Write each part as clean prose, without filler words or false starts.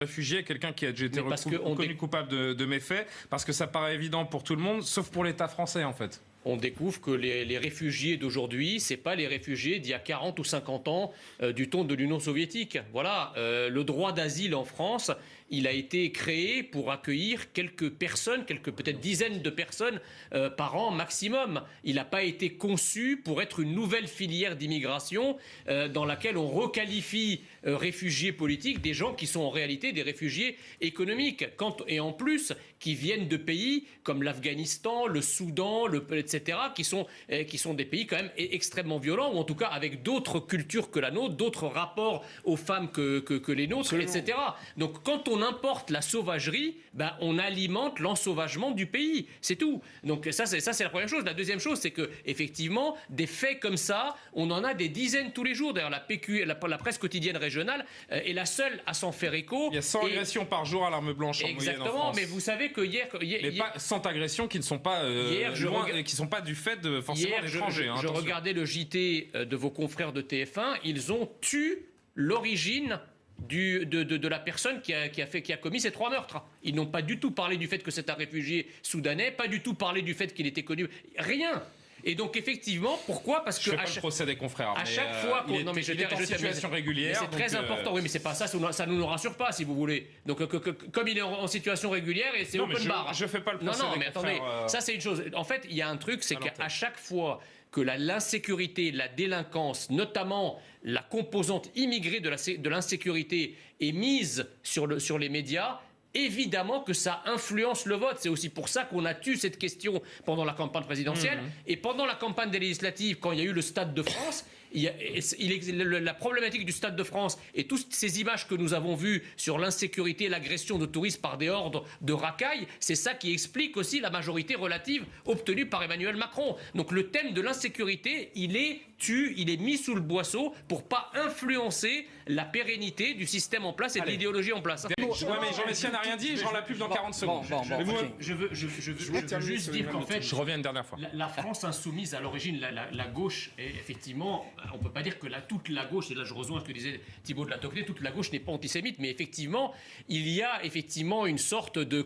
réfugié, quelqu'un qui a déjà été reconnu coupable de méfaits, parce que ça paraît évident pour tout le monde, sauf pour l'État français en fait. On découvre que les réfugiés d'aujourd'hui, ce n'est pas les réfugiés d'il y a 40 ou 50 ans du temps de l'Union soviétique. Voilà, le droit d'asile en France, il a été créé pour accueillir quelques personnes, quelques peut-être dizaines de personnes par an maximum. Il n'a pas été conçu pour être une nouvelle filière d'immigration dans laquelle on requalifie réfugiés politiques des gens qui sont en réalité des réfugiés économiques. Et en plus, qui viennent de pays comme l'Afghanistan, le Soudan, etc., qui sont des pays quand même extrêmement violents, ou en tout cas avec d'autres cultures que la nôtre, d'autres rapports aux femmes que les nôtres, etc. Donc quand on importe la sauvagerie, on alimente l'ensauvagement du pays, c'est tout. Donc ça c'est la première chose. La deuxième chose, c'est que effectivement des faits comme ça, on en a des dizaines tous les jours. D'ailleurs la presse quotidienne régionale est la seule à s'en faire écho. Il y a 100 agressions par jour à l'arme blanche en moyenne en France. Mais vous savez que hier pas 100 agressions qui ne sont pas qui sont pas du fait de forcément d'étrangers. Je regardais le JT de vos confrères de TF1, ils ont tué l'origine de la personne qui a commis ces 3 meurtres. Ils n'ont pas du tout parlé du fait que c'est un réfugié soudanais, pas du tout parlé du fait qu'il était connu, rien. Et donc effectivement, pourquoi? Parce que je fais pas le procès des confrères. À chaque fois qu'on il est en situation régulière, c'est très important. Oui, mais c'est pas ça. Ça nous rassure pas, si vous voulez. Donc comme il est en situation régulière, et c'est open bar. Je fais pas le procès. Non, mais attendez. Ça c'est une chose. En fait, il y a un truc, c'est qu'à chaque fois que l'insécurité, la délinquance, notamment la composante immigrée de l'insécurité, est mise sur les médias, évidemment que ça influence le vote. C'est aussi pour ça qu'on a tué cette question pendant la campagne présidentielle. Et pendant la campagne des législatives, quand il y a eu le Stade de France, la problématique du Stade de France et toutes ces images que nous avons vues sur l'insécurité et l'agression de touristes par des hordes de racailles, c'est ça qui explique aussi la majorité relative obtenue par Emmanuel Macron. Donc le thème de l'insécurité, il est mis sous le boisseau pour pas influencer la pérennité du système en place et de l'idéologie en place. Mais Jean Messia n'a rien dit et je rends la pub dans 40 secondes. Je veux juste dire qu'en fait, je reviens une dernière fois. La France insoumise, à l'origine, la gauche, est effectivement, on ne peut pas dire que toute la gauche, et là je rejoins ce que disait Thibault de la Tocquenée, toute la gauche n'est pas antisémite, mais effectivement, il y a effectivement une sorte de,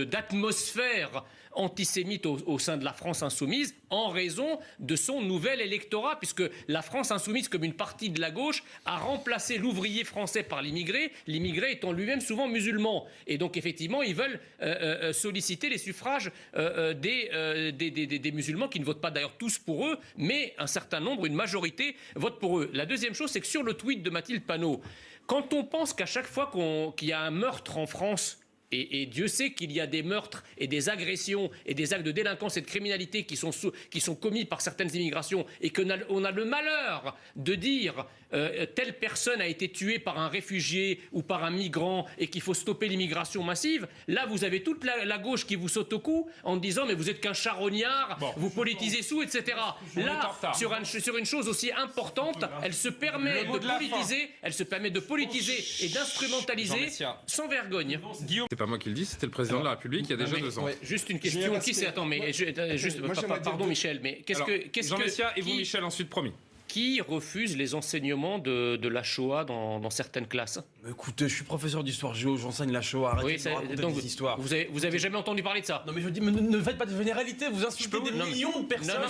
d'atmosphère antisémite au sein de la France insoumise en raison de son nouvel électorat, puisque la France insoumise, comme une partie de la gauche, a remplacé l'ouvrier français par l'immigré, l'immigré étant lui-même souvent musulman. Et donc effectivement, ils veulent solliciter les suffrages des musulmans qui ne votent pas d'ailleurs tous pour eux, mais un certain nombre, une majorité, vote pour eux. La deuxième chose, c'est que sur le tweet de Mathilde Panot, quand on pense qu'à chaque fois qu'il y a un meurtre en France, et Dieu sait qu'il y a des meurtres et des agressions et des actes de délinquance et de criminalité qui sont commis par certaines immigrations et qu'on a le malheur de dire telle personne a été tuée par un réfugié ou par un migrant et qu'il faut stopper l'immigration massive, là vous avez toute la gauche qui vous saute au cou en disant mais vous êtes qu'un charognard, vous politisez sous, etc. Là, sur une chose aussi importante, elle se permet de politiser et d'instrumentaliser sans vergogne. Guillaume, c'est pas moi qui le dis, c'était le président de la République il y a déjà 2 ans. Juste une question. Qui c'est? Attends, mais pardon Michel, mais qu'est-ce que Jean Messia et vous Michel ensuite, promis. Qui refuse les enseignements de la Shoah dans certaines classes? Écoutez, je suis professeur d'histoire géo, j'enseigne la Shoah. Arrêtez de raconter des histoires. Vous avez jamais entendu parler de ça? Non mais je dis, ne faites pas de généralité, vous insultez des millions de personnes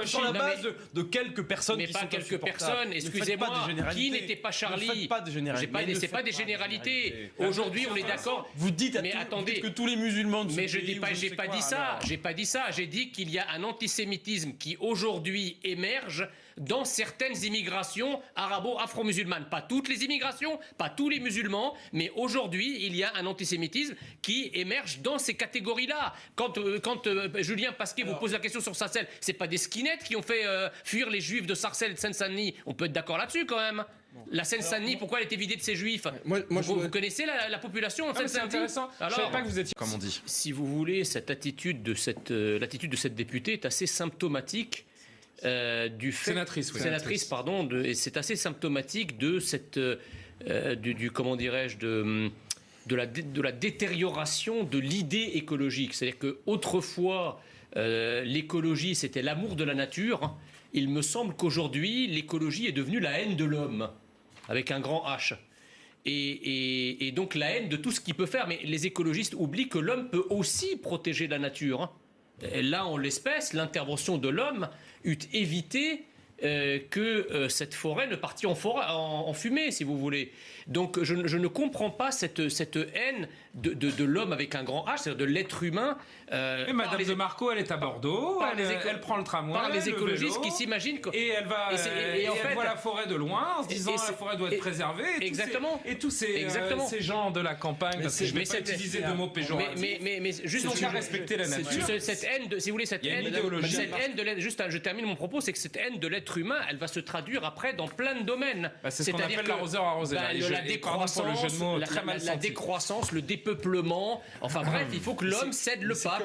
sur la base de quelques personnes mais qui pas sont quelques personnes, excusez-moi, qui n'était pas Charlie? Ne faites pas de généralité. C'est pas des généralités. Aujourd'hui, on est d'accord. Vous dites que tous les musulmans de ce pays... Mais j'ai pas dit ça. J'ai dit qu'il y a un antisémitisme qui aujourd'hui émerge dans certaines immigrations arabo-afro-musulmanes. Pas toutes les immigrations, pas tous les musulmans, mais aujourd'hui, il y a un antisémitisme qui émerge dans ces catégories-là. Quand Julien Pasquet vous pose la question sur Sarcelles, c'est pas des skinheads qui ont fait fuir les juifs de Sarcelles et de Seine-Saint-Denis. On peut être d'accord là-dessus quand même. La Seine-Saint-Denis, pourquoi elle était vidée de ses juifs? Vous connaissez la population en Seine-Saint-Denis? C'est intéressant. Je savais pas que vous étiez, comme on dit. Si vous voulez, l'attitude de cette députée est assez symptomatique du fait... Sénatrice, pardon. Et c'est assez symptomatique de cette... comment dirais-je, de la détérioration de l'idée écologique. C'est-à-dire qu'autrefois, l'écologie, c'était l'amour de la nature. Il me semble qu'aujourd'hui, l'écologie est devenue la haine de l'homme, avec un grand H. et donc la haine de tout ce qu'il peut faire. Mais les écologistes oublient que l'homme peut aussi protéger la nature, hein. Là, en l'espèce, l'intervention de l'homme eût évité que cette forêt ne partit en fumée, si vous voulez. Donc je ne comprends pas cette haine de l'homme avec un grand H, c'est-à-dire de l'être humain. Et Madame de Marco, elle est à Bordeaux, elle prend le tramway, par les écologistes qui s'imaginent et elle va elle voit la forêt de loin en se disant la forêt doit être préservée. Exactement. Et tous ces gens de la campagne, parce que je ne vais pas utiliser de mots péjoratifs, mais juste ils n'ont qu'à respecter la nature. Cette haine, si vous voulez, cette haine de l'être, juste, je termine mon propos, c'est que cette haine de l'être humain, elle va se traduire après dans plein de domaines. C'est ce qu'on appelle l'arroseur arrosé. La décroissance, le dépeuplement. Enfin bref, il faut que l'homme cède le pas.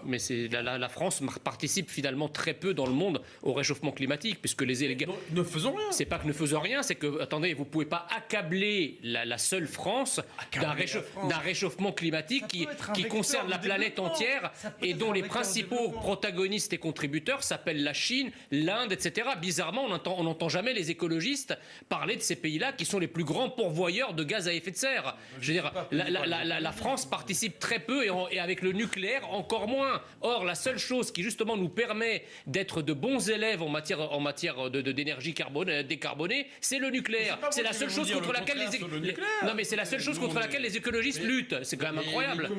Mais la France participe finalement très peu dans le monde au réchauffement climatique, puisque ne faisons rien. C'est pas que ne faisons rien, c'est que, attendez, vous pouvez pas accabler la seule France d'un réchauffement climatique qui concerne la planète entière et dont les principaux protagonistes et contributeurs s'appellent la Chine, l'Inde, etc. Bizarrement, on n'entend jamais les écologistes parler de ces pays-là qui sont les plus grands pourvoyeurs de gaz à effet de serre. Je veux dire, la France participe très peu et avec le nucléaire encore moins. Or, la seule chose qui justement nous permet d'être de bons élèves en matière d'énergie décarbonée, c'est le nucléaire. C'est la seule chose contre laquelle les écologistes luttent. C'est quand même incroyable.